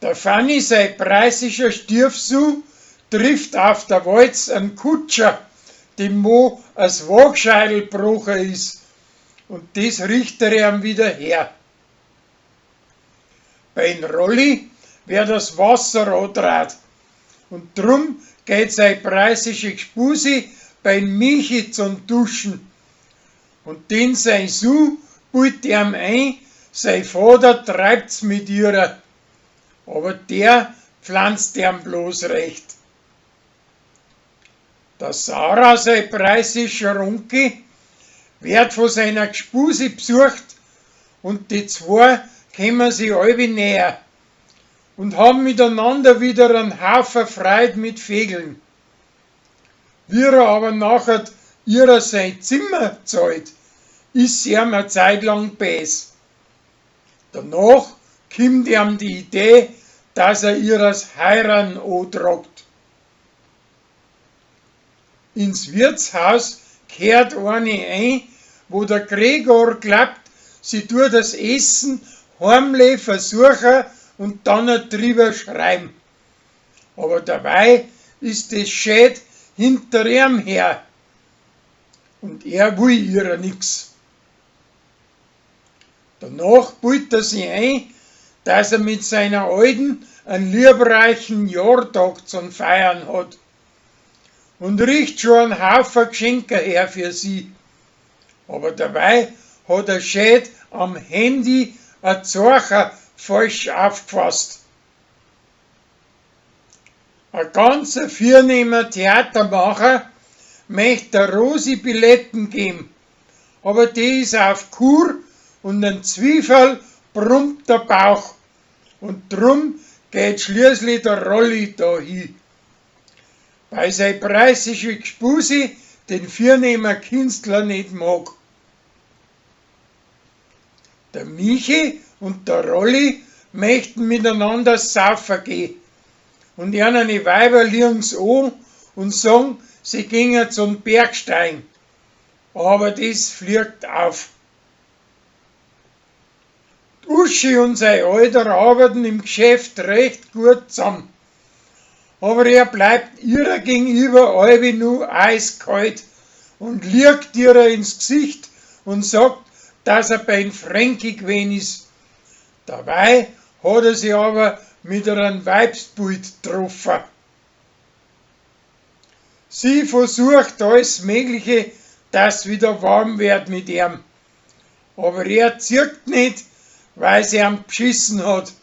Der Fanny, sein preußischer Stiefsohn, trifft auf der Walz einen Kutscher, dem wo das Wagscheidel gebrochen ist, und das richtet er ihm wieder her. Beim Rolli wird das Wasser andraht, und drum geht sein preußische Gspusi beim Michi zum Duschen, und den sein Sohn bult ihm ein, sein Vater treibt's mit ihrer, aber der pflanzt ihm bloß recht. Der Sarah, sein preußischer Onkel, wird von seiner Gspusi besucht, und die zwei kommen sich alle näher und haben miteinander wieder einen Haufen Freude mit Fegeln. Wie er aber nachher ihrer sein Zimmer zahlt, ist sie ihm eine Zeit lang bäs. Danach kommt ihm die Idee, dass er ihres Heiran antragt. Ins Wirtshaus kehrt eine ein, wo der Gregor glaubt, sie tut das Essen heimlich versuchen und dann drüber schreiben. Aber dabei ist das Schäd hinter ihm her und er will ihr nix. Danach bult er sich ein, dass er mit seiner Alten einen liebreichen Jahrtag zum Feiern hat und riecht schon einen Haufen Geschenke her für sie. Aber dabei hat er Schäd am Handy ein Zeichen falsch aufgefasst. Ein ganzer vornehmer Theatermacher möchte der Rosi Billetten geben, aber die ist auf Kur und ein Zwiefel brummt der Bauch, und drum geht schließlich der Rolli da hin. Weil sein preußische Gspusi den vornehmer Künstler nicht mag. Der Michi und der Rolli möchten miteinander saufen gehen, und eine Weiber liegen's an und sagen, sie gingen zum Bergsteigen, aber das fliegt auf. Uschi und sein Alter arbeiten im Geschäft recht gut zusammen, aber er bleibt ihrer gegenüber allweil nur eiskalt und liegt ihr ins Gesicht und sagt, dass er beim Fränki gewesen ist. Dabei hat er sie aber mit einem Weibsbild getroffen. Sie versucht alles Mögliche, dass wieder warm wird mit ihm, aber er zirkt nicht, weil sie ihm beschissen hat.